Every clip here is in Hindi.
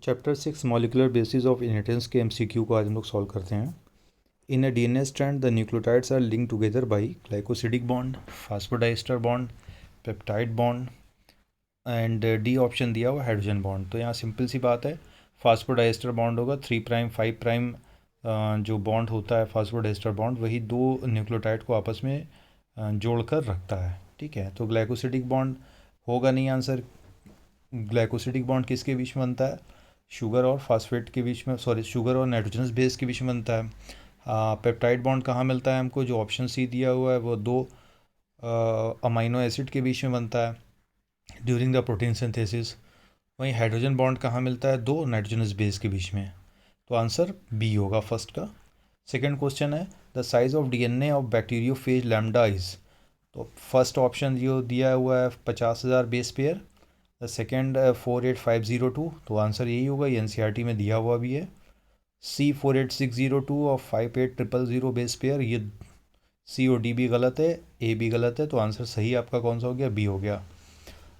Chapter 6 molecular basis of inheritance के एमसीक्यू को आज हम लोग सॉल्व करते हैं। In a DNA strand the nucleotides are link together by glycosidic bond, phosphodiester bond, peptide bond and D option दिया हुआ हाइड्रोजन बॉन्ड। तो यहाँ सिंपल सी बात है, फास्फोडाइस्टर बॉन्ड होगा 3 प्राइम 5 प्राइम जो बॉन्ड होता है फास्फोडाइस्टर बॉन्ड, वही दो न्यूक्लियोटाइड को आपस में जोड़कर रखता है। ठीक है, तो ग्लाइकोसिडिक बॉन्ड होगा नहीं आंसर। ग्लाइकोसिडिक बॉन्ड किसके बीच में बनता है? शुगर और फास्फेट के बीच में, सॉरी शुगर और नाइट्रोजनस बेस के बीच में बनता है। पेप्टाइड बॉन्ड कहाँ मिलता है हमको? जो ऑप्शन सी दिया हुआ है वो दो अमाइनो एसिड के बीच में बनता है ड्यूरिंग द प्रोटीन सिंथेसिस। वहीं हाइड्रोजन बॉन्ड कहाँ मिलता है? दो नाइट्रोजनस बेस के बीच में। तो आंसर बी होगा फर्स्ट का। सेकेंड क्वेश्चन है the size of DNA of bacteriophage lambda is. तो फर्स्ट ऑप्शन जो दिया हुआ है 50,000 बेस पेयर, द सेकेंड 48502। तो आंसर यही होगा, ये एनसीईआरटी में दिया हुआ भी है। सी 48602 और 58000 बेस पेयर, ये सी और डी भी गलत है, ए भी गलत है। तो आंसर सही आपका कौन सा हो गया? बी हो गया।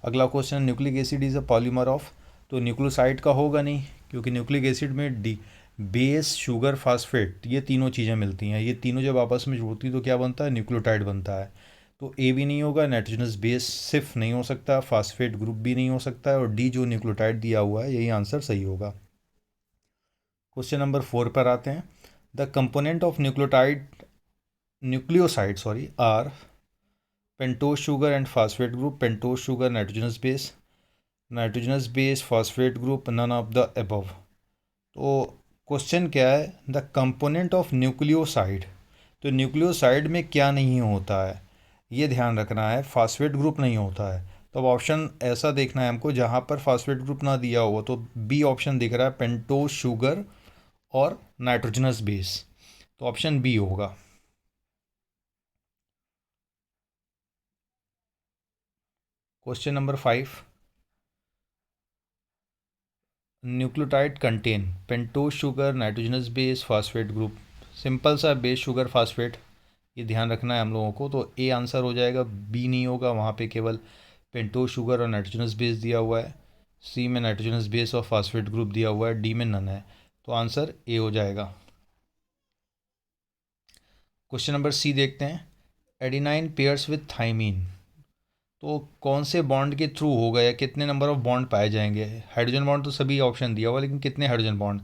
अगला question, nucleic acid is a polymer of. तो न्यूक्लियोसाइड का होगा नहीं, क्योंकि न्यूक्लिक एसिड में डी बेस, शुगर, फास्फेट, ये तीनों चीज़ें मिलती हैं। ये तीनों जब आपस में जुड़ती हैं तो क्या बनता है? न्यूक्लियोटाइड बनता है। तो ए भी नहीं होगा, नाइट्रोजनस बेस सिर्फ नहीं हो सकता, फास्फेट ग्रुप भी नहीं हो सकता है, और डी जो न्यूक्लियोटाइड दिया हुआ है यही आंसर सही होगा। क्वेश्चन नंबर 4 पर आते हैं। The component of nucleoside are pentose sugar and phosphate group. Pentose sugar nitrogenous base phosphate group none of the above. तो क्वेश्चन क्या है? The component of nucleoside. तो न्यूक्लियोसाइड में क्या नहीं होता है, ये ध्यान रखना है। फास्फेट ग्रुप नहीं होता है, तो अब ऑप्शन ऐसा देखना है हमको जहाँ पर फास्फेट ग्रुप ना दिया हो। तो बी ऑप्शन दिख रहा है, पेंटोज शुगर और नाइट्रोजनस बेस। तो ऑप्शन बी होगा। Question number 5, nucleotide contain pentose sugar, nitrogenous base, phosphate group. Simple सा, बेस, शुगर, फास्फेट, ये ध्यान रखना है हम लोगों को। तो ए आंसर हो जाएगा, बी नहीं होगा, वहाँ पे केवल पेंटोज शुगर और नाइट्रोजनस बेस दिया हुआ है। सी में नाइट्रोजनस बेस और फास्फेट ग्रुप दिया हुआ है, डी में नन है। तो आंसर ए हो जाएगा। क्वेश्चन नंबर सी देखते हैं। Adenine pairs with thymine. तो कौन से बॉन्ड के थ्रू होगा या कितने नंबर ऑफ बॉन्ड पाए जाएंगे? हाइड्रोजन बॉन्ड तो सभी ऑप्शन दिया हुआ, लेकिन कितने हाइड्रोजन बॉन्ड?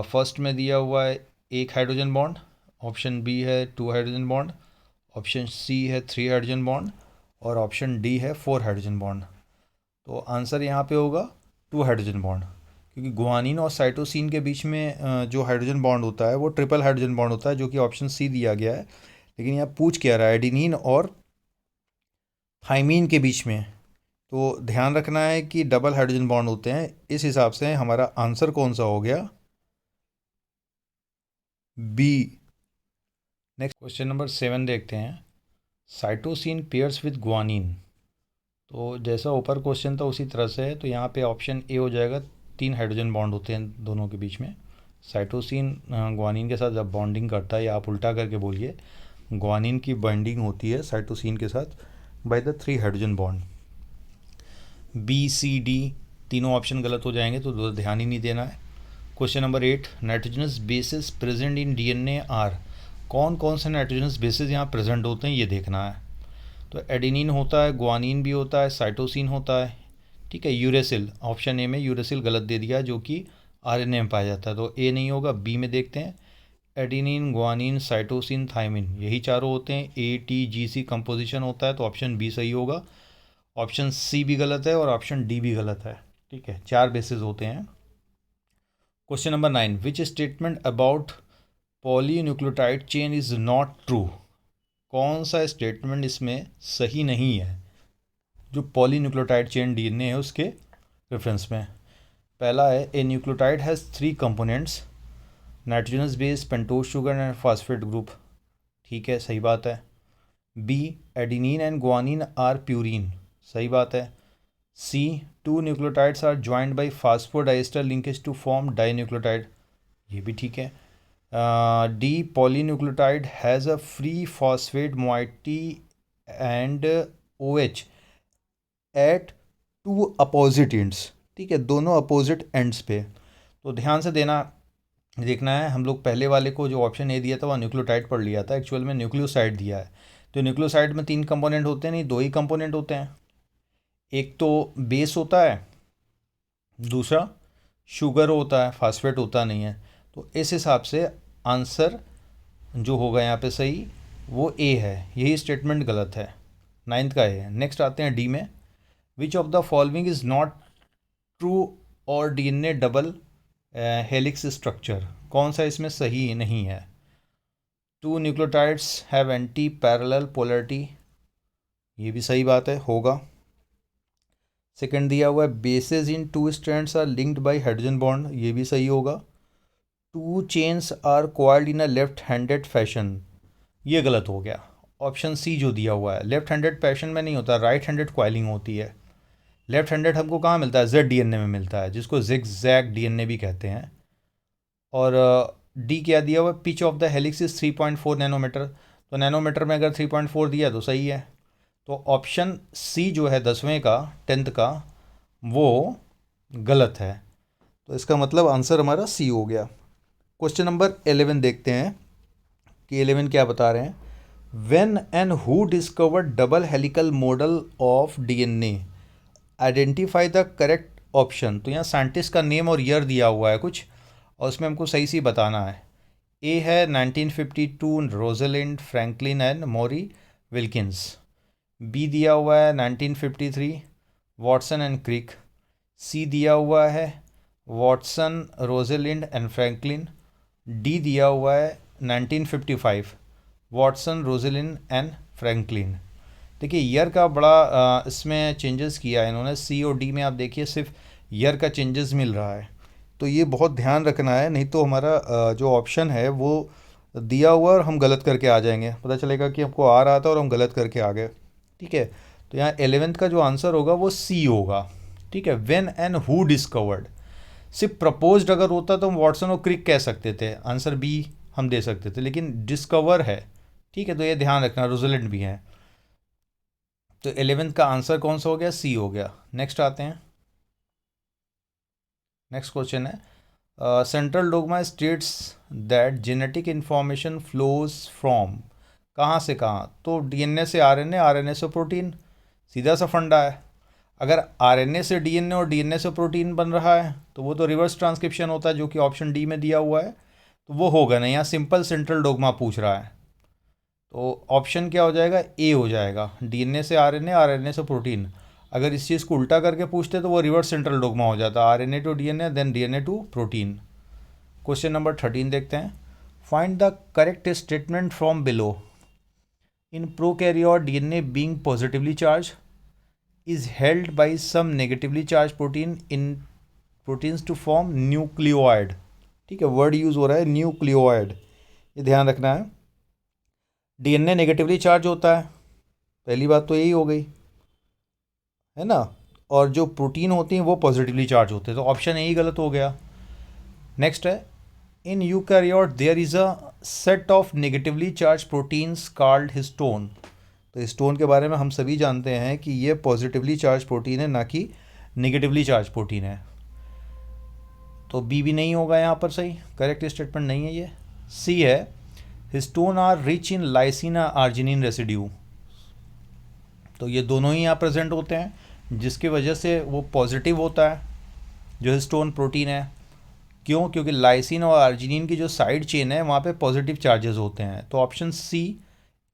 फर्स्ट में दिया हुआ है एक हाइड्रोजन बॉन्ड, ऑप्शन बी है 2 हाइड्रोजन बॉन्ड, ऑप्शन सी है 3 हाइड्रोजन बॉन्ड, और ऑप्शन डी है 4 हाइड्रोजन बॉन्ड। तो आंसर यहाँ पे होगा 2 हाइड्रोजन बॉन्ड, क्योंकि गुआनिन और साइटोसिन के बीच में जो हाइड्रोजन बॉन्ड होता है वो ट्रिपल हाइड्रोजन बॉन्ड होता है, जो कि ऑप्शन सी दिया गया है। लेकिन यहाँ पूछ क्या रहा है? एडिनिन और थाइमीन के बीच में। तो ध्यान रखना है कि डबल हाइड्रोजन बॉन्ड होते हैं। इस हिसाब से हमारा आंसर कौन सा हो गया? बी। नेक्स्ट क्वेश्चन नंबर 7 देखते हैं। Cytosine pairs with guanine. तो जैसा ऊपर क्वेश्चन था उसी तरह से है, तो यहाँ पे ऑप्शन ए हो जाएगा। 3 हाइड्रोजन बॉन्ड होते हैं दोनों के बीच में। साइटोसिन गुआनिन के साथ जब बॉन्डिंग करता है, या आप उल्टा करके बोलिए, गुआनिन की बॉन्डिंग होती है साइटोसिन के साथ by the 3 hydrogen bond. B, C, D तीनों ऑप्शन गलत हो जाएंगे, तो ध्यान ही नहीं देना है। Question number 8, nitrogenous bases present in DNA are. कौन कौन से नाइट्रोजनस बेसिस यहाँ प्रेजेंट होते हैं, ये देखना है। तो एडेनिन होता है, गुआनिन भी होता है, साइटोसिन होता है। ठीक है, यूरेसिल, ऑप्शन ए में यूरेसिल गलत दे दिया, जो कि आरएनए में पाया जाता है। तो ए नहीं होगा, बी में देखते हैं। एडेनिन, गुआनिन, साइटोसिन, थाइमिन, यही चारों होते हैं। ATGC कंपोजिशन होता है, तो ऑप्शन बी सही होगा। ऑप्शन सी भी गलत है और ऑप्शन डी भी गलत है। ठीक है, 4 बेसिस होते हैं। Question number 9, which statement about polynucleotide chain is not true. कौन सा स्टेटमेंट इसमें सही नहीं है, जो पॉलीन्यूक्लियोटाइड चेन डीएनए है उसके रेफरेंस में? पहला है, A nucleotide has 3 components, nitrogenous base, pentose sugar and phosphate group. ठीक है, सही बात है। B, adenine and guanine are purine. सही बात है। C, 2 nucleotides are joined by phosphodiester linkage to form dinucleotide. ये भी ठीक है। D, polynucleotide has a free phosphate moiety and OH at 2 opposite ends. ठीक है, दोनों अपोजिट एंड्स पे। तो ध्यान से देखना है। हम लोग पहले वाले को जो ऑप्शन ए दिया था वह न्यूक्लियोटाइड पढ़ लिया था, एक्चुअल में न्यूक्लियोसाइड दिया है। तो न्यूक्लियोसाइड में 3 कंपोनेंट होते हैं, नहीं 2 ही कंपोनेंट होते हैं। एक तो बेस होता है, दूसरा शुगर होता है, फास्फेट होता नहीं है। तो इस हिसाब से आंसर जो होगा यहाँ पे सही वो ए है, यही स्टेटमेंट गलत है। 9th का ए है। नेक्स्ट आते हैं डी में। विच of the following is not true और डीएनए डबल हेलिक्स स्ट्रक्चर, कौन सा इसमें सही नहीं है? 2 nucleotides have anti parallel polarity, ये भी सही बात है, होगा। सेकंड दिया हुआ है bases in 2 strands are linked by hydrogen bond, ये भी सही होगा। 2 chains are coiled in a left handed fashion, ये गलत हो गया। ऑप्शन सी जो दिया हुआ है लेफ्ट हैंडेड फैशन में नहीं होता, राइट हैंडेड कॉइलिंग होती है। लेफ्ट हैंडेड हमको कहाँ मिलता है? जेड डीएनए में मिलता है, जिसको जिगजैग डीएनए भी कहते हैं। और डी क्या दिया हुआ है? Pitch of the helix is 3.4 nanometer, तो नैनोमीटर में अगर 3.4 दिया तो सही है। तो ऑप्शन सी जो है 10वें का 10th का वो गलत है। तो इसका मतलब आंसर हमारा सी हो गया। क्वेश्चन नंबर 11 देखते हैं कि 11 क्या बता रहे हैं। When and who discovered double helical model of DNA, identify the correct option. तो यहाँ साइंटिस्ट का नेम और ईयर दिया हुआ है कुछ, और उसमें हमको सही सी बताना है। ए है 1952 Rosalind Franklin and Maurice Wilkins. B दिया हुआ है 1953 वॉटसन एंड क्रिक। सी दिया हुआ है Watson, Rosalind and Franklin. D दिया हुआ है 1955 वॉटसन, रोजलिंड एंड फ्रैंकलिन। देखिए ईयर का बड़ा इसमें चेंजेस किया है इन्होंने। सी और डी में आप देखिए सिर्फ ईयर का चेंजेस मिल रहा है, तो ये बहुत ध्यान रखना है, नहीं तो हमारा जो ऑप्शन है वो दिया हुआ और हम गलत करके आ जाएंगे, पता चलेगा कि हमको आ रहा था और हम गलत करके आ गए। ठीक है, तो यहाँ 11th का जो आंसर होगा वो सी होगा। ठीक है, व्हेन एंड हु डिस्कवर्ड, सिर्फ प्रपोज्ड अगर होता तो हम वॉटसन और क्रिक कह सकते थे, आंसर बी हम दे सकते थे, लेकिन डिस्कवर है। ठीक है, तो ये ध्यान रखना, रोजलिंड भी है। तो 11th का आंसर कौन सा हो गया? सी हो गया। नेक्स्ट आते हैं। नेक्स्ट क्वेश्चन है central dogma states that genetic information flows from, कहाँ से कहाँ? तो डीएनए से आरएनए, आरएनए से प्रोटीन, सीधा सा फंडा है। अगर आरएनए से डीएनए और डीएनए से प्रोटीन बन रहा है तो वो तो रिवर्स ट्रांसक्रिप्शन होता है, जो कि ऑप्शन डी में दिया हुआ है, तो वो होगा नहीं। यहाँ सिंपल सेंट्रल डोगमा पूछ रहा है, तो ऑप्शन क्या हो जाएगा? ए हो जाएगा, डीएनए से आरएनए, आरएनए से प्रोटीन। अगर इस चीज़ को उल्टा करके पूछते तो वो रिवर्स सेंट्रल डोगमा हो जाता, RNA to DNA then DNA to protein. Question number 13 देखते हैं। Find the correct statement from below. In prokaryote DNA being positively charge is held by some negatively charged protein in proteins to form nucleoid। ठीक है, वर्ड यूज हो रहा है न्यूक्लियोइड, ये ध्यान रखना है। डीएनए नेगेटिवली चार्ज होता है, पहली बात तो यही हो गई है ना, और जो प्रोटीन होती हैं वो पॉजिटिवली चार्ज होते हैं, तो ऑप्शन यही गलत हो गया। नेक्स्ट है in eukaryote there is a set of negatively charge proteins called histone. तो हिस्टोन के बारे में हम सभी जानते हैं कि ये पॉजिटिवली चार्ज प्रोटीन है, ना कि नेगेटिवली चार्ज प्रोटीन है। तो बी भी नहीं होगा यहाँ पर सही, करेक्ट स्टेटमेंट नहीं है ये। सी है histone are rich in lysine arginine residue. तो ये दोनों ही यहाँ प्रेजेंट होते हैं, जिसकी वजह से वो पॉजिटिव होता है जो हिस्टोन प्रोटीन है। क्यों? क्योंकि लाइसिन और आर्जिनिन की जो साइड चेन है वहाँ पे पॉजिटिव चार्जेस होते हैं। तो ऑप्शन सी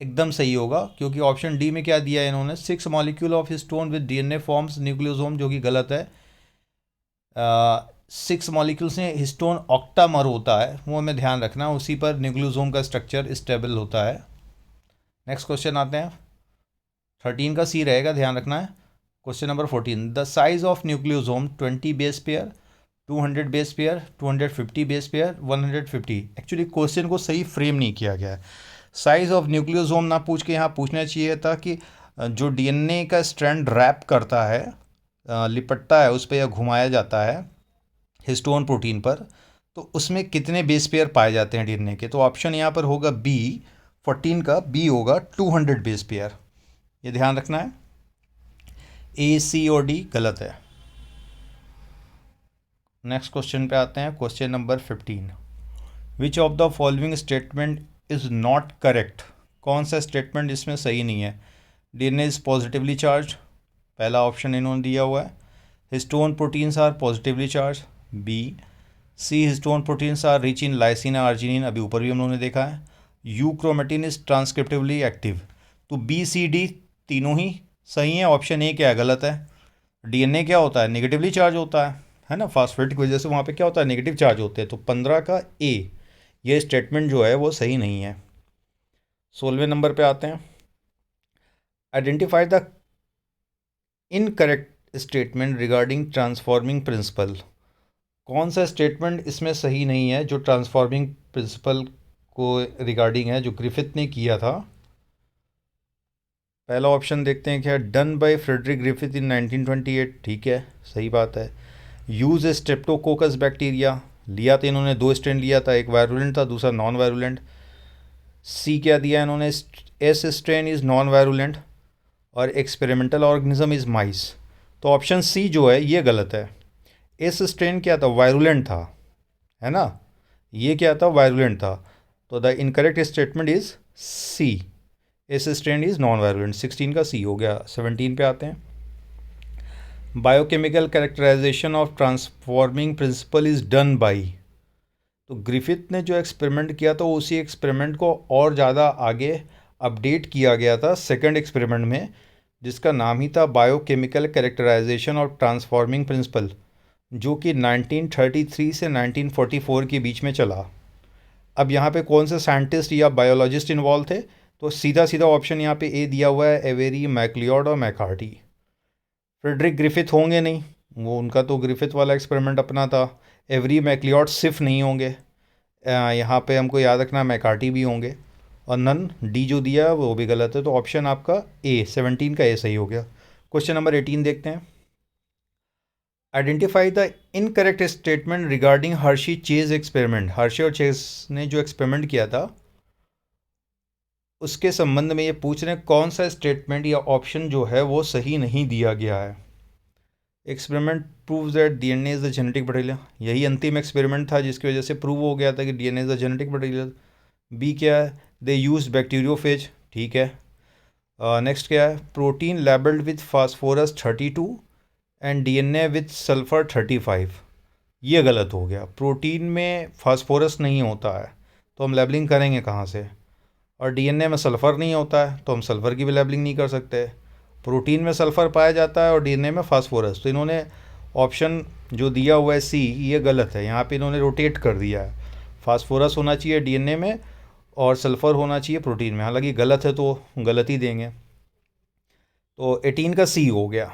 एकदम सही होगा, क्योंकि ऑप्शन डी में क्या दिया है इन्होंने? 6 molecule of histone with DNA forms nucleosome, जो कि गलत है। 6 मॉलिक्यूल से हिस्टोन ऑक्टामर होता है, वो हमें ध्यान रखना, उसी पर न्यूक्लियोसोम का स्ट्रक्चर स्टेबल होता है। नेक्स्ट क्वेश्चन आते हैं, 13 का सी रहेगा, ध्यान रखना है। Question number 14, the size of nucleosome 20 base pair, 200 base pair, 250 base pair, 150। Actually question को सही फ्रेम नहीं किया गया है। साइज़ ऑफ न्यूक्लियोसोम ना पूछ के यहाँ पूछना चाहिए था कि जो डीएनए का स्ट्रैंड रैप करता है, लिपटता है उस पर या घुमाया जाता है हिस्टोन प्रोटीन पर, तो उसमें कितने बेस पेयर पाए जाते हैं डीएनए के? तो ऑप्शन यहाँ पर होगा बी, 14 का बी होगा 200 बेस पेयर, ये ध्यान रखना है। ए, सी और डी गलत है। नेक्स्ट क्वेश्चन पे आते हैं, question number 15। Which of the following statement is not correct? कौन सा स्टेटमेंट इसमें सही नहीं है? डीएनए इज़ पॉजिटिवली चार्ज, पहला ऑप्शन इन्होंने दिया हुआ है। Histone proteins are positively charge, B. C histone proteins are rich in lysine arginine, अभी ऊपर भी हम लोगों ने देखा है। Euchromatin is transcriptively active. तो बी सी डी तीनों ही सही हैं। ऑप्शन ए क्या है? गलत है। डीएनए क्या होता है? नेगेटिवली चार्ज होता है ना, फास्फेट की वजह से वहाँ पे क्या होता है? नेगेटिव चार्ज होते हैं। तो 15 का ए, ये स्टेटमेंट जो है वो सही नहीं है। 16वें नंबर पे आते हैं। Identify the incorrect statement regarding transforming principle. कौन सा स्टेटमेंट इसमें सही नहीं है जो ट्रांसफॉर्मिंग प्रिंसिपल को रिगार्डिंग है, जो ग्रिफिथ ने किया था? पहला ऑप्शन देखते हैं क्या, डन बाय फ्रेडरिक ग्रिफिथ इन 1928। ठीक है, सही बात है। यूज स्ट्रेप्टोकोकस बैक्टीरिया, लिया था इन्होंने, 2 स्ट्रेन लिया था, एक वायरुलेंट था, दूसरा नॉन वायरुलेंट। सी क्या दिया इन्होंने, S strain is non virulent और एक्सपेरिमेंटल ऑर्गेनिज्म इज़ माइस। तो ऑप्शन सी जो है ये गलत है। एस स्ट्रेन क्या था? वायरुलेंट था, है ना, ये क्या था? वायरुलेंट था। तो the incorrect statement is C, S strain is non virulent. 16 का सी हो गया। 17 पे आते हैं। Biochemical characterization of transforming principle is done by. तो ग्रिफिथ ने जो एक्सपेरिमेंट किया था उसी एक्सपेरिमेंट को और ज़्यादा आगे अपडेट किया गया था सेकंड एक्सपेरिमेंट में, जिसका नाम ही था biochemical characterization of transforming principle, जो कि 1933 से 1944 के बीच में चला। अब यहाँ पे कौन से साइंटिस्ट या बायोलॉजिस्ट इन्वॉल्व थे? तो सीधा सीधा ऑप्शन यहाँ पे ए दिया हुआ है, एवेरी, मैकलियोड और मैकार्टी। फ्रेडरिक ग्रिफिथ होंगे नहीं, वो उनका तो ग्रिफिथ वाला एक्सपेरिमेंट अपना था। एवरी, मैकलियोड सिर्फ नहीं होंगे। यहाँ पे हमको याद रखना मैकार्टी भी होंगे। और नन, डी जो दिया है वो भी गलत है। तो ऑप्शन आपका ए, 17 का ए सही हो गया। क्वेश्चन नंबर 18 देखते हैं। Identify the incorrect statement regarding Hershey chase experiment. Hershey और चेज ने जो एक्सपेरिमेंट किया था उसके संबंध में ये पूछ रहे हैं कौन सा स्टेटमेंट या ऑप्शन जो है वो सही नहीं दिया गया है। Experiment proves that DNA is the genetic material, यही अंतिम एक्सपेरिमेंट था जिसकी वजह से प्रूव हो गया था कि DNA is the genetic material. B क्या है? They use bacteriophage. ठीक है। नेक्स्ट क्या है? Protein labelled with phosphorus 32 and DNA with sulphur 35। ये गलत हो गया। प्रोटीन में फास्फोरस नहीं होता है तो हम लेबलिंग करेंगे कहाँ से? और डीएनए में सल्फ़र नहीं होता है तो हम सल्फ़र की भी लेबलिंग नहीं कर सकते। प्रोटीन में सल्फ़र पाया जाता है और डीएनए में फास्फोरस। तो इन्होंने ऑप्शन जो दिया हुआ है सी, ये गलत है। यहाँ पे इन्होंने रोटेट कर दिया है, फास्फोरस होना चाहिए डीएनए में और सल्फ़र होना चाहिए प्रोटीन में। हालांकि गलत है तो गलत ही देंगे। तो 18 का सी हो गया।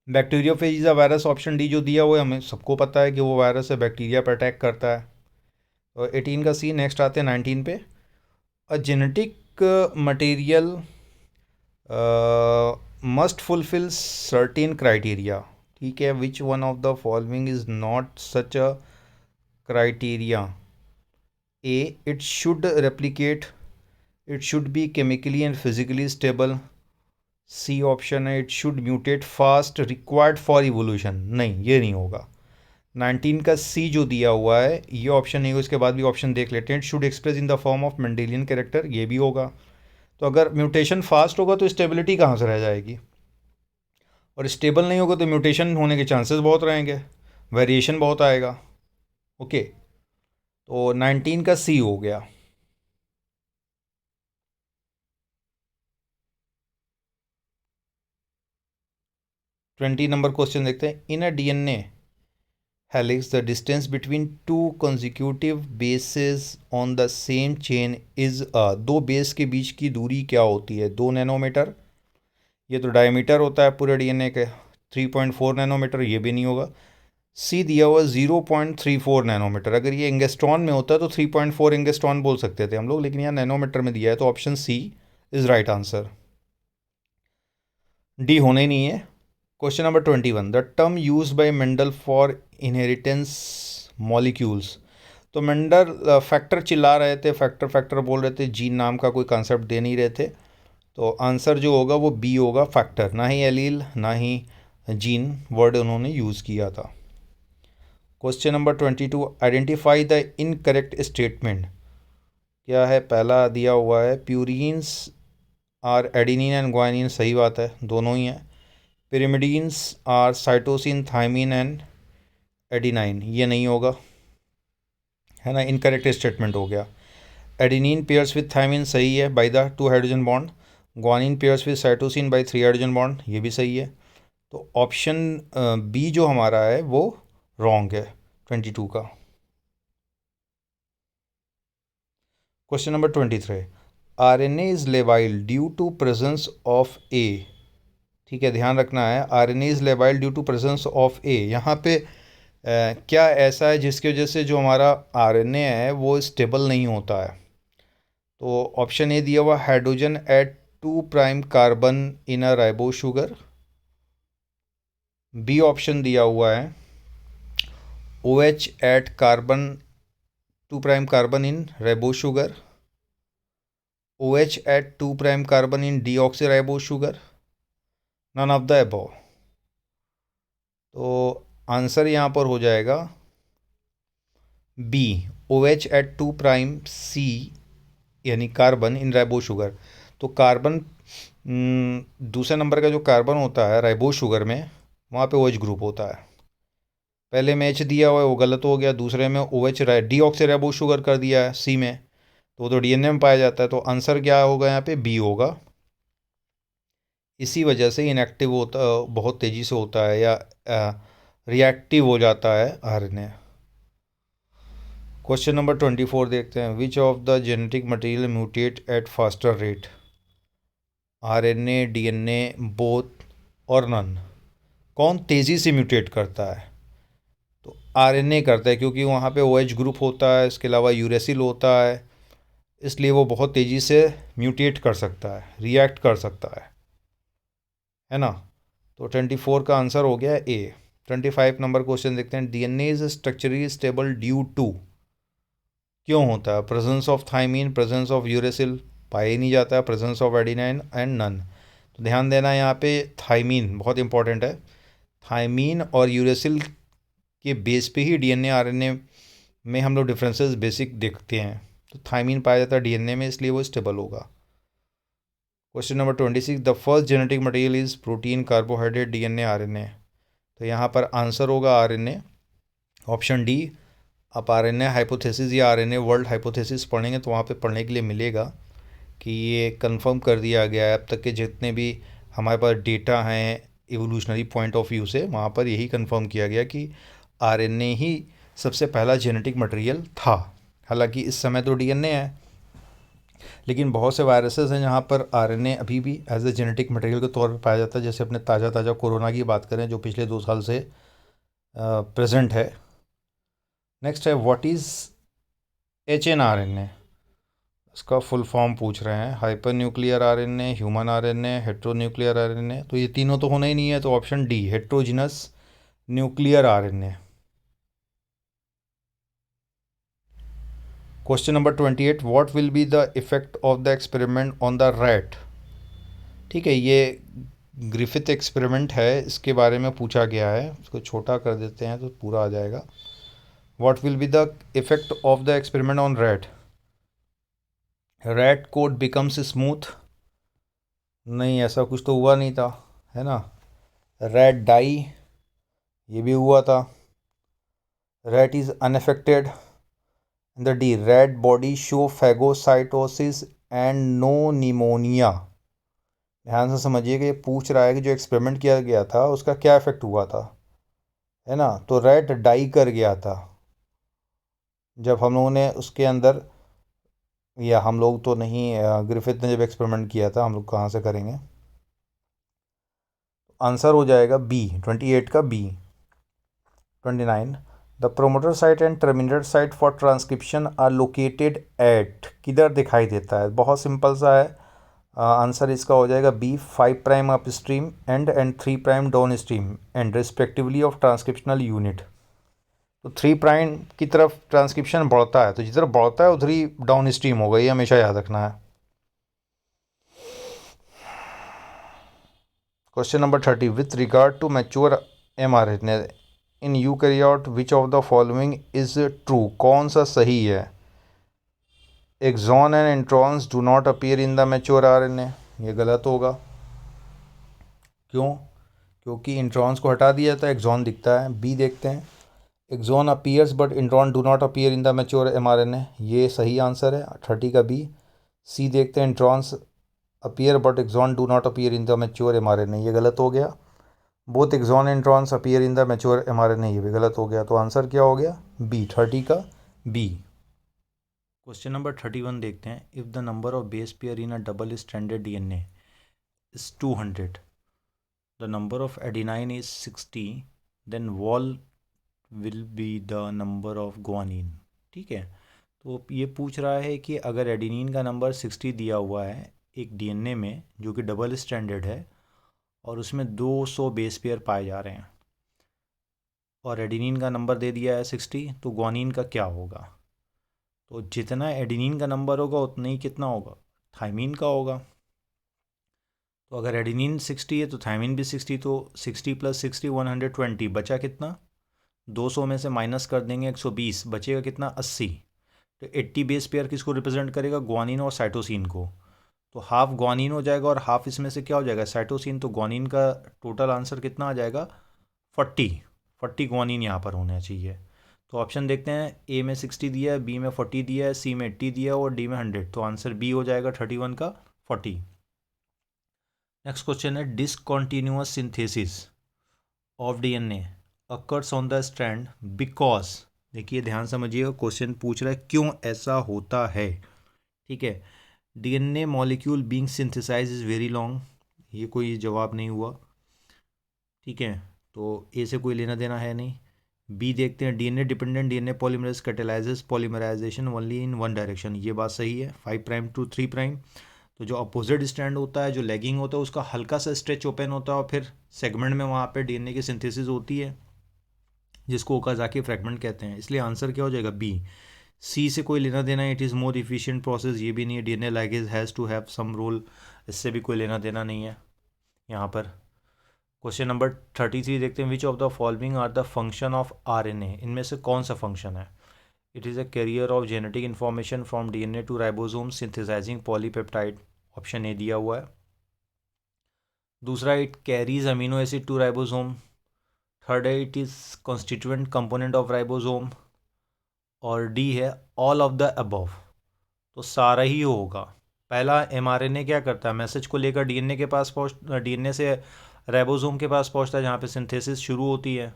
Bacteriophage is a virus, option D जो दिया हुआ है हमें सबको पता है कि वो वायरस है, बैक्टीरिया पर अटैक करता है। तो 18 का सी। नेक्स्ट आते हैं 19 पे। A genetic material must fulfil certain criteria. ठीक है, which one of the following is not such a criteria? A, it should replicate, it should be chemically and physically stable. C option है, it should mutate fast, required for evolution. नहीं, ये नहीं होगा। 19 का सी जो दिया हुआ है ये ऑप्शन नहीं होगा। इसके बाद भी ऑप्शन देख लेते हैं। It should express in the form of Mendelian character, ये भी होगा। तो अगर म्यूटेशन फास्ट होगा तो स्टेबिलिटी कहाँ से रह जाएगी? और स्टेबल नहीं होगा तो म्यूटेशन होने के चांसेस बहुत रहेंगे, वेरिएशन बहुत आएगा। ओके, तो 19 का सी हो गया। ट्वेंटी नंबर क्वेश्चन देखते हैं। In a DNA helix the distance between two consecutive bases on the same chain is a. दो बेस के बीच की दूरी क्या होती है? 2 नैनोमीटर। ये तो डायमीटर होता है पूरे डीएनए के। 3.4 नैनोमीटर, ये भी नहीं होगा। सी दिया हुआ 0.34 नैनोमीटर। अगर ये एंगस्ट्रॉन में होता तो 3.4 एंगस्ट्रॉन बोल सकते थे हम लोग, लेकिन यहाँ नैनोमीटर में दिया है तो option C is right answer. D होना ही नहीं है। Question number 21। The term use by Mendel for inheritance molecules. तो मेंडल फैक्टर चिल्ला रहे थे, फैक्टर फैक्टर बोल रहे थे, जीन नाम का कोई कॉन्सेप्ट दे नहीं रहे थे। तो आंसर जो होगा वो बी होगा, फैक्टर। ना ही एलील ना ही जीन वर्ड उन्होंने यूज़ किया था। Question number 22, identify the incorrect statement. क्या है? पहला दिया हुआ है purines are adenine and guanine, सही बात है, दोनों ही हैं। Pyrimidines are cytosine thymine and adenine, ये नहीं होगा, है ना, इनकरेक्ट स्टेटमेंट हो गया। एडिनिन पेयर्स विथ थायमिन सही है by the 2 hydrogen bond. Guanine pairs with cytosine by 3 hydrogen bond, ये भी सही है। तो ऑप्शन बी जो हमारा है वो रॉन्ग है 22 का। Question number 23, RNA is labile due to presence of a. ठीक है, ध्यान रखना है, RNA is labile due to presence of a. यहाँ पे क्या ऐसा है जिसकी वजह से जो हमारा आरएनए है वो स्टेबल नहीं होता है? तो ऑप्शन ए दिया हुआ hydrogen at 2 prime carbon in a ribo sugar. B option दिया हुआ है OH at carbon 2 prime carbon in ribo sugar. OH at 2 prime carbon in deoxy ribo sugar. None of the above. तो आंसर यहाँ पर हो जाएगा B, OH at 2 prime C यानी कार्बन इन राइबो शुगर। तो कार्बन दूसरे नंबर का जो कार्बन होता है राइबो शुगर में, वहाँ पे OH ग्रुप होता है। पहले में H दिया हुआ है वो गलत हो गया, दूसरे में OH डीऑक्सी राइबो शुगर कर दिया है C में, तो वो तो DNA में पाया जाता है। तो आंसर क्या होगा यहाँ पे? बी होगा। इसी वजह से इनएक्टिव होता, बहुत तेज़ी से होता है या रिएक्टिव हो जाता है आरएनए। क्वेश्चन नंबर 24 देखते हैं, which of the genetic material mutate eight faster rate? RNA, DNA, both और नन। कौन तेज़ी से म्यूटेट करता है? तो आरएनए करता है, क्योंकि वहाँ पे OH ग्रुप होता है, इसके अलावा यूरेसिल होता है, इसलिए वो बहुत तेज़ी से म्यूटेट कर सकता है, रिएक्ट कर सकता है ना। तो 24 का आंसर हो गया ए। 25 नंबर क्वेश्चन देखते हैं, DNA is structurally stable due to, क्यों होता है? Presence of thymine, presence of uracil, पाया ही नहीं जाता है, presence of adenine and none. तो ध्यान देना यहाँ पे, थायमीन बहुत इंपॉर्टेंट है। थायमीन और यूरेसिल के बेस पे ही डीएनए आरएनए में हम लोग डिफरेंसेस बेसिक देखते हैं। तो थायमीन पाया जाता है डीएनए में, इसलिए वो स्टेबल होगा। Question number 26, the first genetic material is protein, carbohydrate, DNA, RNA. तो यहाँ पर आंसर होगा आरएनए, ऑप्शन डी। आप आरएनए हाइपोथेसिस या आरएनए वर्ल्ड हाइपोथेसिस पढ़ेंगे तो वहाँ पे पढ़ने के लिए मिलेगा कि ये कंफर्म कर दिया गया है। अब तक के जितने भी हमारे पास डेटा हैं इवोल्यूशनरी पॉइंट ऑफ व्यू से, वहाँ पर यही कंफर्म किया गया कि आरएनए ही सबसे पहला जेनेटिक मटेरियल था। हालांकि इस समय तो डीएनए है, लेकिन बहुत से वायरसेस हैं जहाँ पर आरएनए अभी भी एज ए जेनेटिक मटेरियल के तौर पर पाया जाता है। जैसे अपने ताज़ा कोरोना की बात करें जो पिछले 2 साल से प्रेजेंट है। नेक्स्ट है, व्हाट इज़ HNRNA? इसका फुल फॉर्म पूछ रहे हैं, hyper nuclear RNA, human RNA, heteronuclear RNA. तो ये तीनों तो होना ही नहीं है, तो option D, heterogeneous nuclear RNA. Question number 28, what will be the effect of the experiment on the rat? ठीक है, ये ग्रिफिथ एक्सपेरिमेंट है, इसके बारे में पूछा गया है। इसको छोटा कर देते हैं तो पूरा आ जाएगा। What will be the effect of the experiment on rat? Rat coat becomes smooth, नहीं ऐसा कुछ तो हुआ नहीं था, है ना। रैट डाई, ये भी हुआ था। Rat is unaffected. The D, rat body show phagocytosis and no pneumonia. ध्यान से समझिए कि ये पूछ रहा है कि जो एक्सपेरिमेंट किया गया था उसका क्या इफेक्ट हुआ था, है ना। तो रैट डाई कर गया था जब हम लोगों ने उसके अंदर, या हम लोग तो नहीं, ग्रिफिथ ने जब एक्सपेरिमेंट किया था, हम लोग कहाँ से करेंगे। आंसर हो जाएगा बी, 28 का B. 29, the promoter site and terminator site for transcription are located at, किधर दिखाई देता है? बहुत सिंपल सा है, आंसर इसका हो जाएगा B, 5 prime up stream and 3 prime down stream end respectively of transcriptional unit. तो 3 प्राइम की तरफ ट्रांसक्रिप्शन बढ़ता है, तो जिधर बढ़ता है उधर ही डाउन स्ट्रीम होगा, ये हमेशा याद रखना है। Question number 30, with regard to mature mRNA in eukaryote which of the following is true, कौन सा सही है? Exon and introns do not appear in the mature RNA, ये गलत होगा। क्यों? क्योंकि इंट्रॉन्स को हटा दिया तो एक्सॉन दिखता है। बी देखते हैं, exon appears but intron do not appear in the mature mRNA, ये सही आंसर है 30 का बी। सी देखते हैं, introns appear but exon do not appear in the mature mRNA, ये गलत हो गया। Both exon and introns appear in the mature mRNA, ये भी गलत हो गया। तो आंसर क्या हो गया? बी, 30 का बी। क्वेश्चन नंबर 31 देखते हैं। If the number of base pair in a double stranded DNA is 200, the number of adenine is 60, then what will be the number of guanine. ठीक है, तो ये पूछ रहा है कि अगर एडेनिन का नंबर 60 दिया हुआ है एक डीएनए में जो कि डबल स्ट्रैंडेड है और उसमें 200 बेस पेयर पाए जा रहे हैं और एडेनिन का नंबर दे दिया है 60, तो ग्वानिन का क्या होगा? तो जितना एडेनिन का नंबर होगा उतना ही कितना होगा? थायमिन का होगा। तो अगर एडेनिन 60 है तो थायमिन भी 60, तो 60 + 60 120, बचा कितना? 200 में से माइनस कर देंगे 120, बचेगा कितना? 80। तो 80 बेस पेयर किसको रिप्रेजेंट करेगा? ग्वानिन और साइटोसिन को। तो हाफ ग्वानिन हो जाएगा और हाफ इसमें से क्या हो जाएगा? साइटोसिन। तो ग्वानिन का टोटल आंसर कितना आ जाएगा? 40 ग्वानिन यहाँ पर होना चाहिए। तो ऑप्शन देखते हैं, ए में 60 दिया है, बी में 40 दिया है, सी में 80 दिया है और डी में 100। तो आंसर बी हो जाएगा 31 का 40। नेक्स्ट क्वेश्चन है, discontinuous synthesis of DNA occurs on the strand because. देखिए ध्यान समझिएगा, क्वेश्चन पूछ रहा है क्यों ऐसा होता है। ठीक है, DNA molecule being synthesize is very long, ये कोई जवाब नहीं हुआ। ठीक है, तो ए से कोई लेना देना है नहीं। बी देखते हैं, DNA dependent DNA polymerase catalyses polymerisation only in one direction, ये बात सही है, 5 प्राइम टू 3 प्राइम। तो जो अपोजिट स्ट्रैंड होता है, जो लैगिंग होता है, उसका हल्का सा स्ट्रेच ओपन होता है और फिर सेगमेंट में वहाँ पे डीएनए की सिंथेसिस होती है जिसको ओकाज़ाकी फ्रैगमेंट कहते हैं। इसलिए आंसर क्या हो जाएगा? बी। सी से कोई लेना देना है, it is more efficient process, ये भी नहीं है। DNA ligase has to have some role, इससे भी कोई लेना देना नहीं है यहाँ पर। क्वेश्चन नंबर 33 देखते हैं, which of the following are the function of RNA, इनमें से कौन सा फंक्शन है? It is a carrier of genetic information from DNA to ribosome synthesizing polypeptide, option A दिया हुआ है। दूसरा, it carries amino acid to ribosome. Third है, it is constituent component of ribosome. और डी है ऑल ऑफ द अबव। तो सारा ही होगा। पहला, एमआरएनए क्या करता है? मैसेज को लेकर डीएनए के पास डीएनए से राइबोसोम के पास पहुंचता है जहाँ पे सिंथेसिस शुरू होती है।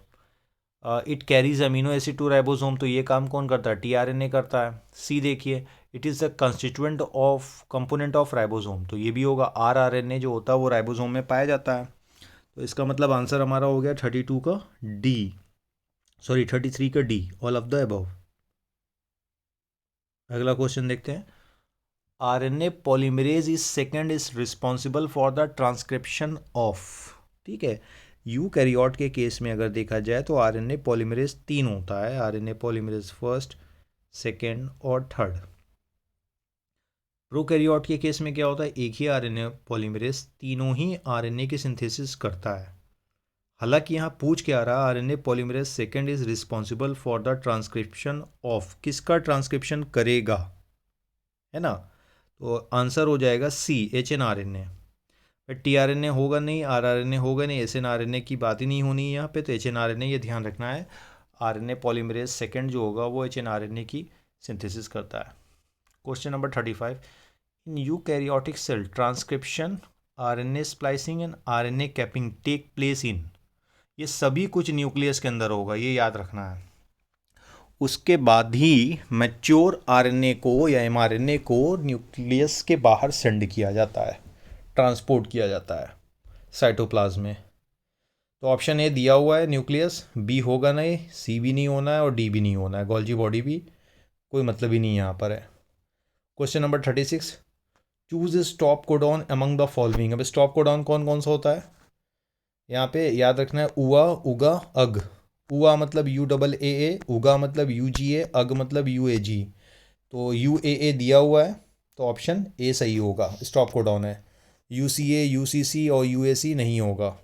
It carries amino acid to ribosome, तो ये काम कौन करता है? टीआरएनए करता है। सी देखिए, it is the constituent of component of ribosome, तो ये भी होगा। आरआरएनए जो होता है वो राइबोसोम में पाया जाता है। तो इसका मतलब आंसर हमारा हो गया 32 का डी, सॉरी 33 का D, all of the above. अगला क्वेश्चन देखते हैं, RNA polymerase is second is responsible for the transcription of. ठीक है, यूकैरियोट के केस में अगर देखा जाए तो आरएनए पॉलीमरेज 3 होता है, आरएनए पॉलीमरेज फर्स्ट, सेकेंड और थर्ड। प्रोकैरियोट के केस में क्या होता है? एक ही आरएनए पॉलीमरेज तीनों ही आरएनए की सिंथेसिस करता है। हालांकि यहाँ पूछ के आ रहा है, RNA polymerase second is responsible for the transcription of, किसका ट्रांसक्रिप्शन करेगा, है ना? तो आंसर हो जाएगा सी, एचएनआरएनए। टीआरएनए होगा नहीं, आरआरएनए होगा नहीं, एसएनआरएनए की बात ही नहीं होनी है यहाँ पे। तो एचएनआरएनए, ये ध्यान रखना है, आरएनए पॉलीमरेज सेकेंड जो होगा वो एचएनआरएनए की सिंथेसिस करता है। Question number 35, in eukaryotic cell transcription, RNA splicing and RNA capping take place in, ये सभी कुछ न्यूक्लियस के अंदर होगा, ये याद रखना है। उसके बाद ही मैच्योर आरएनए को या एमआरएनए को न्यूक्लियस के बाहर सेंड किया जाता है, ट्रांसपोर्ट किया जाता है साइटोप्लाज्म में। तो ऑप्शन ए दिया हुआ है न्यूक्लियस, बी होगा नहीं, सी भी नहीं होना है और डी भी नहीं होना है, गोल्जी बॉडी भी कोई मतलब ही नहीं यहाँ पर है। Question number 36, choose stop codon among the following. अब स्टॉप कोडॉन कौन कौन सा होता है? यहाँ पे याद रखना है, उआ, उगा, अग। उआ मतलब UAA, उगा मतलब UGA, अग मतलब UAG। तो UAA दिया हुआ है तो ऑप्शन ए सही होगा, स्टॉप कोडॉन है। UCA, UCC और UAC नहीं होगा,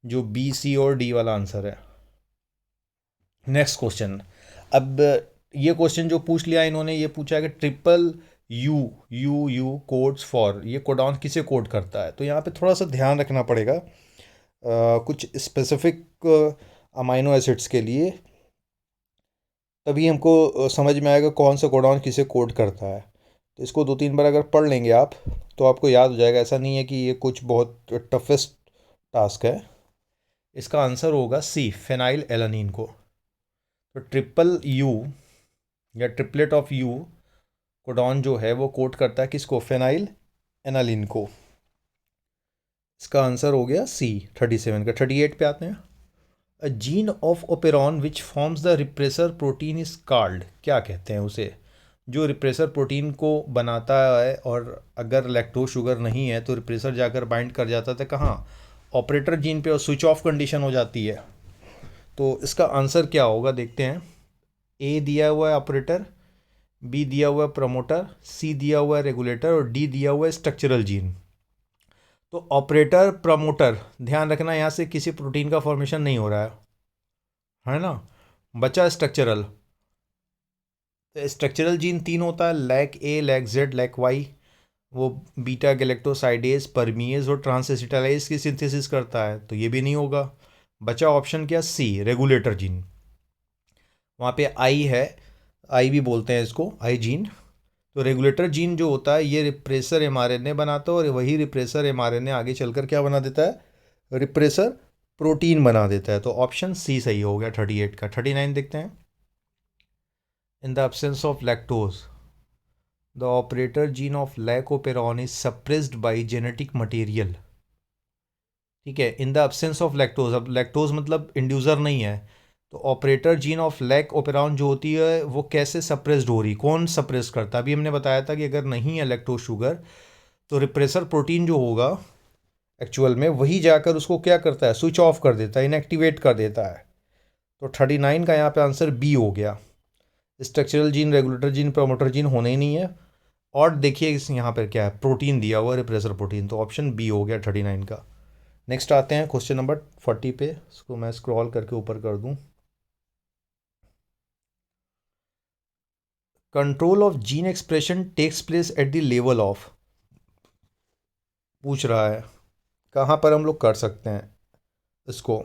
जो B, C और D वाला आंसर है। Next question. अब ये क्वेश्चन जो पूछ लिया इन्होंने, ये पूछा है कि triple U you you codes for, ये कोडॉन किसे कोड करता है। तो यहाँ पे थोड़ा सा ध्यान रखना पड़ेगा कुछ स्पेसिफिक अमाइनो एसिड्स के लिए, तभी हमको समझ में आएगा कौन सा कोडॉन किसे कोड करता है। तो इसको 2-3 बार अगर पढ़ लेंगे आप तो आपको याद हो जाएगा। ऐसा नहीं है कि ये कुछ बहुत टफेस्ट टास्क है। इसका आंसर होगा सी, फेनाइल एलानीन को। तो ट्रिपल यू या ट्रिपलेट ऑफ यू कोडॉन जो है वो कोड करता है किसको, फेनाइल एनालिन को। इसका आंसर हो गया सी 37 का। 38 पे आते हैं। A gene of operon which forms the repressor protein is called, क्या कहते हैं उसे, जो रिप्रेसर प्रोटीन को बनाता है और अगर लैक्टोज शुगर नहीं है तो रिप्रेसर जाकर बाइंड कर जाता था कहाँ, ऑपरेटर जीन पे, और स्विच ऑफ कंडीशन हो जाती है। तो इसका आंसर क्या होगा देखते हैं। ए दिया हुआ है ऑपरेटर, बी दिया हुआ है प्रमोटर, सी दिया हुआ है रेगुलेटर और डी दिया हुआ है स्ट्रक्चरल जीन। तो ऑपरेटर प्रमोटर, ध्यान रखना यहाँ से किसी प्रोटीन का फॉर्मेशन नहीं हो रहा है ना। बचा स्ट्रक्चरल। स्ट्रक्चरल जीन 3 होता है, लैक ए, लैक जेड, लैक वाई। वो बीटा गैलेक्टोसाइडेज, परमीएज और ट्रांसएसिटाइलेज की सिंथेसिस करता है, तो ये भी नहीं होगा। बचा ऑप्शन क्या, सी, रेगुलेटर जीन। वहाँ पे आई है, आई भी बोलते हैं इसको, आई जीन। तो रेगुलेटर जीन जो होता है ये रिप्रेसर एमआरएनए बनाता है, और वही रिप्रेसर एमआरएनए आगे चलकर क्या बना देता है, रिप्रेसर प्रोटीन बना देता है। तो ऑप्शन सी सही हो गया 38 का। 39 देखते हैं। In the absence of lactose the operator gene of lac operon is suppressed bye genetic material. ठीक है, in the absence of lactose, अब लैक्टोज मतलब इंड्यूसर नहीं है, तो operator gene of lac operon जो होती है वो कैसे सप्रेस्ड हो रही, कौन सप्रेस करता है। अभी हमने बताया था कि अगर नहीं है लैक्टोज शुगर तो रिप्रेसर प्रोटीन जो होगा एक्चुअल में वही जाकर उसको क्या करता है, स्विच ऑफ कर देता है, इनएक्टिवेट कर देता है। तो 39 का यहाँ पे आंसर बी हो गया। Structural gene, regulator gene, promoter gene होने ही नहीं है। और देखिए इस यहाँ पर क्या है, प्रोटीन दिया हुआ है, रिप्रेसर प्रोटीन, तो ऑप्शन बी हो गया 39 का। नेक्स्ट आते हैं क्वेश्चन नंबर 40 पे। इसको मैं स्क्रॉल करके ऊपर कर दूं। Control of gene expression takes place at the level of, पूछ रहा है कहाँ पर हम लोग कर सकते हैं इसको।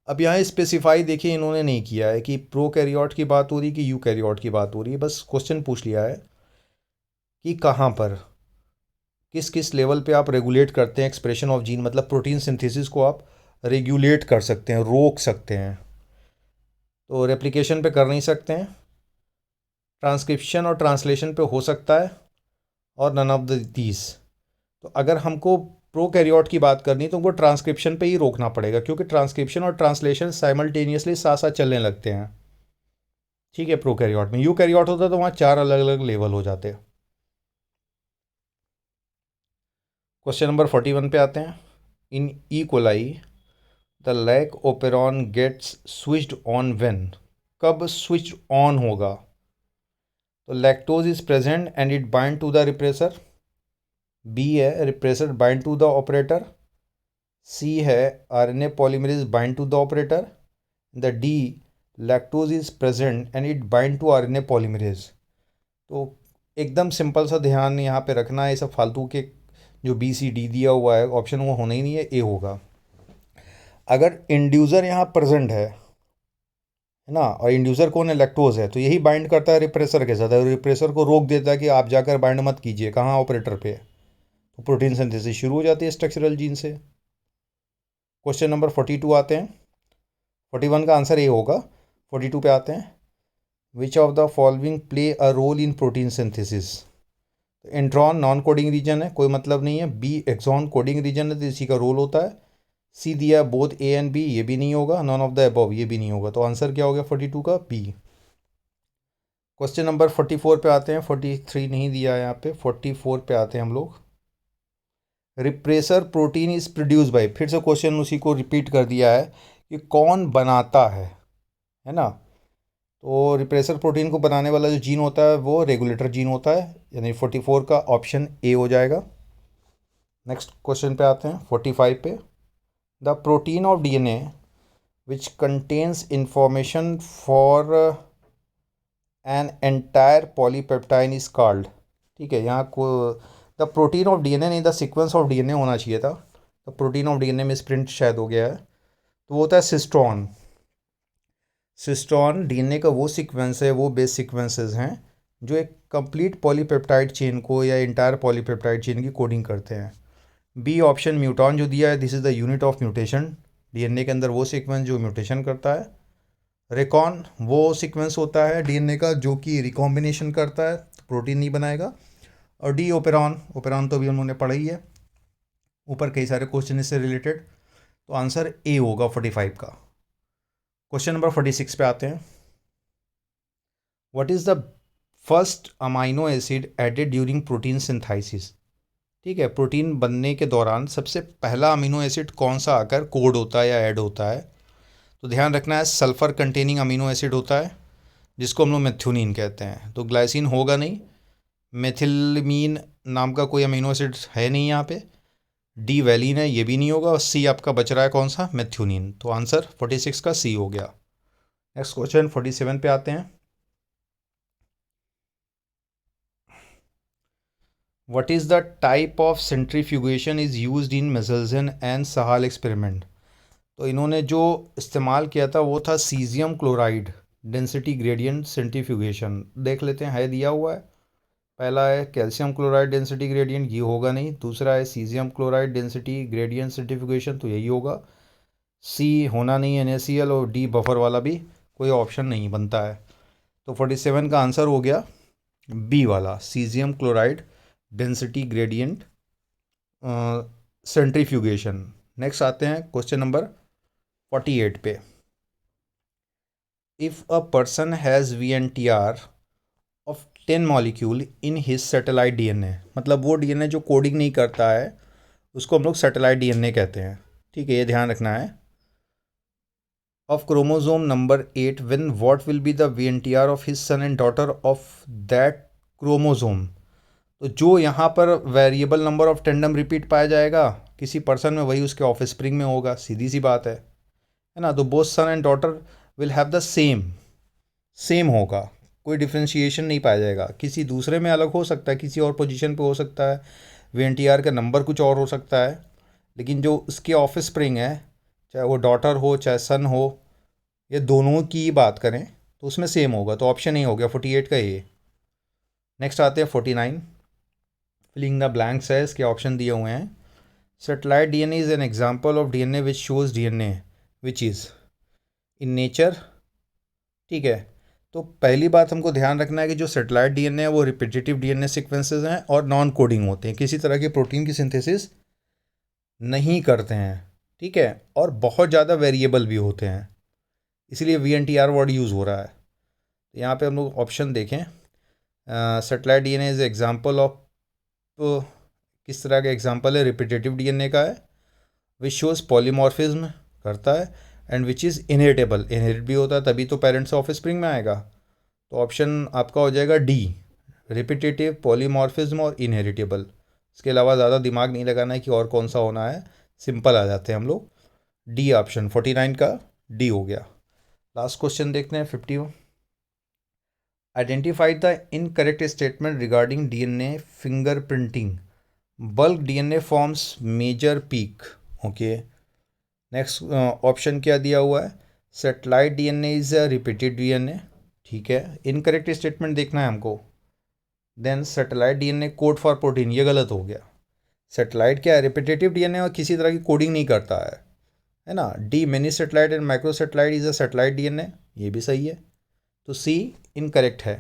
अब यहाँ स्पेसिफाई देखिए इन्होंने नहीं किया है कि प्रो कैरियोट की बात हो रही है कि यू कैरियोट की बात हो रही है, बस क्वेश्चन पूछ लिया है कि कहाँ पर, किस किस लेवल पे आप रेगुलेट करते हैं एक्सप्रेशन ऑफ जीन, मतलब प्रोटीन सिंथेसिस को आप रेगुलेट कर सकते हैं, रोक सकते हैं। तो रेप्लिकेशन पे कर नहीं सकते हैं, ट्रांसक्रिप्शन और ट्रांसलेशन पे हो सकता है, और नन ऑफ द दीज। तो अगर हमको प्रोकैरियोट की बात करनी तो उनको ट्रांसक्रिप्शन पे ही रोकना पड़ेगा, क्योंकि ट्रांसक्रिप्शन और ट्रांसलेशन साइमल्टेनियसली साथ साथ चलने लगते हैं। ठीक है, प्रोकैरियोट में। यूकैरियोट होता तो वहाँ 4 अलग अलग लेवल हो जाते। क्वेश्चन नंबर 41 पे आते हैं। In E coli the lac operon gets switched on when, कब स्विच ऑन होगा। तो lactose is present and it bind to the repressor, B है repressor bind to the operator, C है RNA polymerase bind to the operator, the D lactose is present and it bind to RNA polymerase. तो एकदम सिंपल सा ध्यान यहाँ पे रखना है, सब फालतू के जो बी सी डी दिया हुआ है ऑप्शन वो होना ही नहीं है, ए होगा। अगर इंड्यूसर यहाँ प्रेजेंट है ना, और इंड्यूसर कौन है, लैक्टोज है, तो यही बाइंड करता है रिप्रेसर के साथ, और रिप्रेसर को रोक देता है कि आप जाकर बाइंड मत कीजिए, कहाँ, ऑपरेटर पे। तो प्रोटीन सिंथेसिस शुरू हो जाती है स्ट्रक्चरल जीन से। क्वेश्चन नंबर 42 आते हैं। 41 का आंसर ए होगा। 42 पे आते हैं। Which of the following play a role in protein synthesis. Intron non coding region है, कोई मतलब नहीं है। बी एक्सॉन कोडिंग रीजन है, तो इसी का रोल होता है। सी दिया बोथ ए एंड बी, ये भी नहीं होगा। नॉन ऑफ द अबव, ये भी नहीं होगा। तो आंसर क्या हो गया 42 का, बी। क्वेश्चन नंबर 44 पे आते हैं। 43 नहीं दिया है यहाँ पे, 44 पे आते हैं हम लोग। Repressor protein is produce by, फिर से क्वेश्चन उसी को रिपीट कर दिया है कि कौन बनाता है ना। तो रिप्रेसर प्रोटीन को बनाने वाला जो जीन होता है वो रेगुलेटर जीन होता है, यानी 44 का ऑप्शन ए हो जाएगा। नेक्स्ट क्वेश्चन पे आते हैं 45 पे। The protein of DNA which contains information for an entire polypeptide is called. ठीक है, यहाँ को द प्रोटीन ऑफ डीएनए, नहीं द सीक्वेंस ऑफ डीएनए होना चाहिए था, द प्रोटीन ऑफ डीएनए में प्रिंट शायद हो गया है, तो वो होता है सिस्टोन। सिस्टोन डीएनए का वो सीक्वेंस है, वो बेस सीक्वेंसेस हैं जो एक कंप्लीट पॉलीपेप्टाइड चेन को या इंटायर पॉलीपेप्टाइड चेन की कोडिंग करते हैं। बी ऑप्शन म्यूटॉन जो दिया है, this is the unit of mutation, DNA के अंदर वो सीक्वेंस जो म्यूटेशन करता है। रेकॉन वो सीक्वेंस होता है डीएनए का जो कि रिकॉम्बिनेशन करता है, तो प्रोटीन नहीं बनाएगा। और डी ओपेरॉन, ओपेरॉन तो भी उन्होंने पढ़ा ही है, ऊपर कई सारे क्वेश्चन इससे रिलेटेड, तो आंसर ए होगा 45 का। क्वेश्चन नंबर 46 पे आते हैं। What is the first amino acid added during protein synthesis. ठीक है, प्रोटीन बनने के दौरान सबसे पहला अमीनो एसिड कौन सा आकर कोड होता है या ऐड होता है, तो ध्यान रखना है सल्फ़र कंटेनिंग अमीनो एसिड होता है जिसको हम लोग मेथ्योनिन कहते हैं। तो ग्लाइसिन होगा नहीं, मेथिलमीन नाम का कोई अमीनो एसिड है नहीं यहाँ पे, डी वैलिन है, ये भी नहीं होगा, और सी आपका बच रहा है कौन सा, मेथ्योनिन। तो आंसर 46 का सी हो गया। नेक्स्ट क्वेश्चन 47 पे आते हैं। What is the type of centrifugation is used in Meselson and Stahl experiment. तो इन्होंने जो इस्तेमाल किया था वो था caesium chloride density gradient centrifugation. देख लेते हैं, है दिया हुआ है। पहला है कैल्शियम क्लोराइड डेंसिटी ग्रेडियंट, ये होगा नहीं। दूसरा है caesium chloride density gradient centrifugation, तो यही होगा। सी होना नहीं NaCl, और डी बफर वाला भी कोई ऑप्शन नहीं बनता है। तो 47 का आंसर हो गया बी वाला, caesium chloride density gradient centrifugation. Next आते हैं क्वेश्चन नंबर 48 पे। If a person has VNTR of 10 molecule in his satellite DNA, मतलब वो डीएनए जो कोडिंग नहीं करता है उसको हम लोग सैटेलाइट डीएनए कहते हैं। ठीक है, ये ध्यान रखना है। Of chromosome number 8 when what will be the VNTR of his son and daughter of that chromosome. तो जो यहाँ पर variable number of tandem repeat पाया जाएगा किसी पर्सन में, वही उसके ऑफ स्प्रिंग में होगा, सीधी सी बात है ना। तो both son and daughter will have the same होगा, कोई डिफ्रेंशिएशन नहीं पाया जाएगा। किसी दूसरे में अलग हो सकता है, किसी और पोजीशन पे हो सकता है, VNTR का नंबर कुछ और हो सकता है, लेकिन जो उसके ऑफ स्प्रिंग है, चाहे वो डॉटर हो चाहे सन हो, ये दोनों की बात करें तो उसमें सेम होगा। तो ऑप्शन ही हो गया 48 का ये। नेक्स्ट आते हैं 49, फिलिंग द ब्लैंक्स है, इसके ऑप्शन दिए हुए हैं। Satellite DNA is an example of DNA which shows DNA which is in nature. ठीक है, तो पहली बात हमको ध्यान रखना है कि जो सेटेलाइट DNA है वो रिपीटेटिव DNA सीक्वेंसेस हैं और नॉन कोडिंग होते हैं, किसी तरह के प्रोटीन की सिंथेसिस नहीं करते हैं। ठीक है, और बहुत ज़्यादा वेरिएबल भी होते हैं, इसलिए VNTR वर्ड यूज़ हो रहा है। तो यहाँ पे हम लोग ऑप्शन देखें, satellite DNA is example of, किस तरह का एग्जाम्पल है, रिपीटेटिव DNA का है, विच शोज़ पॉलीमॉर्फिज्म करता है, and which is inheritable, inherit भी होता है तभी तो पेरेंट्स ऑफ स्प्रिंग में आएगा। तो ऑप्शन आपका हो जाएगा डी, रिपीटेटिव, पॉलीमॉर्फिज्म और इनहेरिटेबल। इसके अलावा ज़्यादा दिमाग नहीं लगाना है कि और कौन सा होना है, सिंपल आ जाते हैं हम लोग। डी ऑप्शन 49 का डी हो गया। लास्ट क्वेश्चन देखते हैं 50। Identify the incorrect statement regarding DNA fingerprinting, bulk DNA forms major peak. Okay, next option क्या दिया हुआ है, satellite DNA is a repeated DNA। ठीक है, इनकरेक्ट स्टेटमेंट देखना है हमको। Then satellite DNA code for protein, ये गलत हो गया। सेटेलाइट क्या है, रिपीटेटिव DNA और किसी तरह की कोडिंग नहीं करता है ना। D, mini satellite and micro satellite is a satellite DNA, ये भी सही है। तो सी इनकरेक्ट है।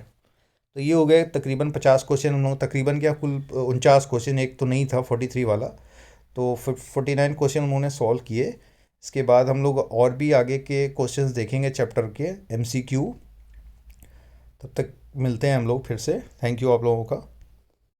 तो ये हो गए तकरीबन 50 क्वेश्चन हम लोग, तकरीबन क्या कुल 49 क्वेश्चन, एक तो नहीं था 43 वाला, तो 49 क्वेश्चन उन्होंने सॉल्व किए। इसके बाद हम लोग और भी आगे के क्वेश्चंस देखेंगे चैप्टर के MCQ। तब तक मिलते हैं हम लोग फिर से। थैंक यू आप लोगों का।